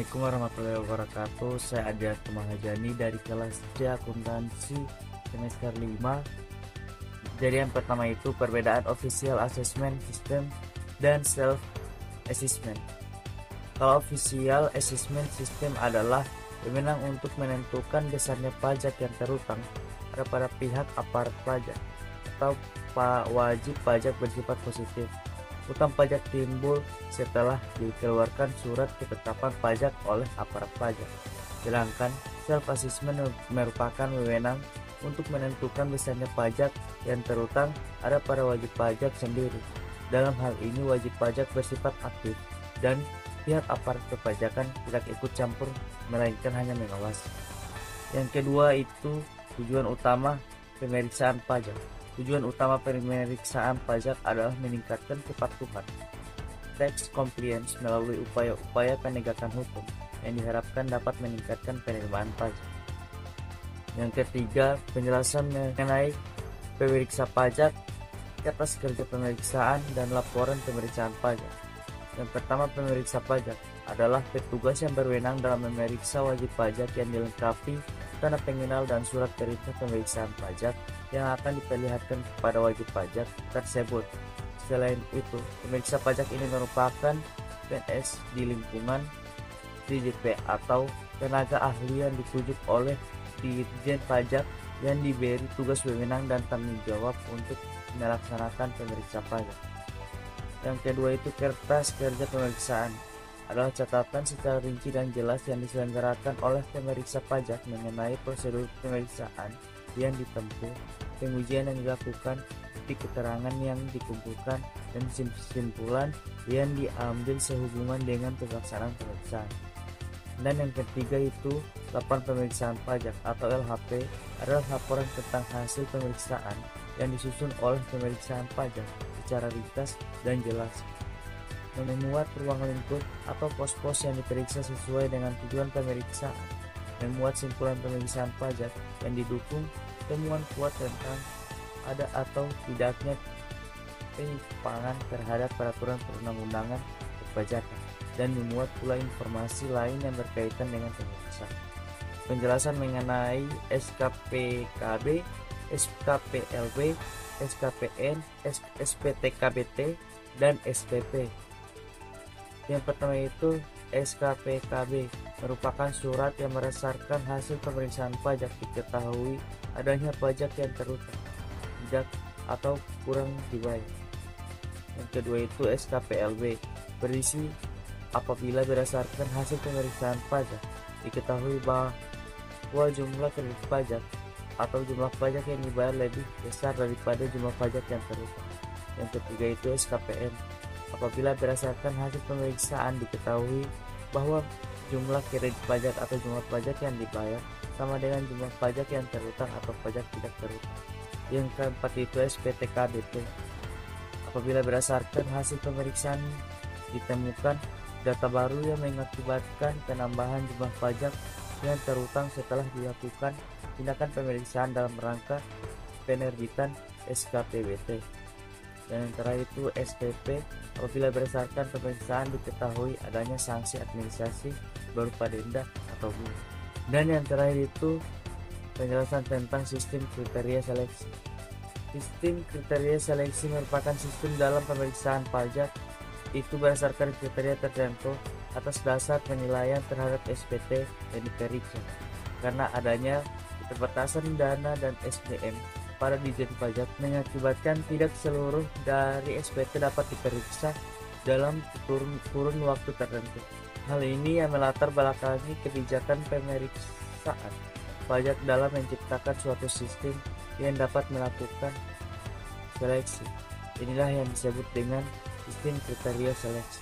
Assalamualaikum warahmatullahi wabarakatuh. Saya Adianto Mahajani dari kelas C Akuntansi semester 5. Jadi yang pertama itu perbedaan official assessment system dan self assessment. Kalau official assessment system adalah wewenang untuk menentukan besarnya pajak yang terutang kepada pihak aparat pajak atau wajib pajak bersifat positif. Utang pajak timbul setelah dikeluarkan surat ketetapan pajak oleh aparat pajak. Sedangkan self-assessment merupakan wewenang untuk menentukan besarnya pajak yang terutang ada pada wajib pajak sendiri. Dalam hal ini wajib pajak bersifat aktif dan pihak aparat perpajakan tidak ikut campur melainkan hanya mengawasi. Yang kedua itu tujuan utama pemeriksaan pajak. Tujuan utama pemeriksaan pajak adalah meningkatkan kepatuhan tax compliance melalui upaya-upaya penegakan hukum yang diharapkan dapat meningkatkan penerimaan pajak. Yang ketiga, penjelasan mengenai pemeriksa pajak, atas kerja pemeriksaan dan laporan pemeriksaan pajak. Yang pertama, pemeriksa pajak adalah petugas yang berwenang dalam memeriksa wajib pajak yang dilengkapi tanda pengenal dan surat perintah pemeriksaan pajak yang akan diperlihatkan kepada wajib pajak tersebut. Selain itu, pemeriksa pajak ini merupakan PNS di lingkungan DJP atau tenaga ahli yang ditunjuk oleh Dirjen Pajak yang diberi tugas wewenang dan tanggung jawab untuk melaksanakan pemeriksa pajak. Yang kedua itu kertas kerja pemeriksaan adalah catatan secara rinci dan jelas yang diselenggarakan oleh pemeriksa pajak mengenai prosedur pemeriksaan yang ditempuh, pengujian yang dilakukan, bukti keterangan yang dikumpulkan, dan kesimpulan yang diambil sehubungan dengan pelaksanaan pemeriksaan. Dan yang ketiga itu laporan pemeriksaan pajak atau LHP adalah laporan tentang hasil pemeriksaan yang disusun oleh pemeriksaan pajak secara ringkas dan jelas, memuat ruang lingkup atau pos-pos yang diperiksa sesuai dengan tujuan pemeriksaan, memuat simpulan pemeriksaan pajak yang didukung temuan kuat tentang ada atau tidaknya penyimpangan terhadap peraturan perundang-undangan perpajakan, dan memuat pula informasi lain yang berkaitan dengan pemeriksaan. Penjelasan mengenai SKPKB, SKPLB, SKPN, SPTKBT, dan SPP. Yang pertama itu SKPKB merupakan surat yang berdasarkan hasil pemeriksaan pajak diketahui adanya pajak yang terutang, tidak atau kurang dibayar. Yang kedua itu SKPLB berisi apabila berdasarkan hasil pemeriksaan pajak diketahui bahwa jumlah kredit pajak atau jumlah pajak yang dibayar lebih besar daripada jumlah pajak yang terutang. Yang ketiga itu SKPN apabila berdasarkan hasil pemeriksaan diketahui bahwa jumlah kredit pajak atau jumlah pajak yang dibayar sama dengan jumlah pajak yang terutang atau pajak tidak terutang. Yang keempat itu SPTKBT apabila berdasarkan hasil pemeriksaan ditemukan data baru yang mengakibatkan penambahan jumlah pajak yang terutang setelah dilakukan tindakan pemeriksaan dalam rangka penerbitan SKPBT. Dan yang terakhir itu SPP apabila berdasarkan pemeriksaan diketahui adanya sanksi administrasi berupa denda atau bunga. Dan yang terakhir itu penjelasan tentang sistem kriteria seleksi. Sistem kriteria seleksi merupakan sistem dalam pemeriksaan pajak itu berdasarkan kriteria tertentu atas dasar penilaian terhadap SPT yang diperiksa. Karena adanya keterbatasan dana dan SDM pada Dirjen Pajak mengakibatkan tidak seluruh dari SPT dapat diperiksa dalam kurun waktu tertentu. Hal ini yang melatar belakangi kebijakan pemeriksaan pajak dalam menciptakan suatu sistem yang dapat melakukan seleksi. Inilah yang disebut dengan sistem kriteria seleksi.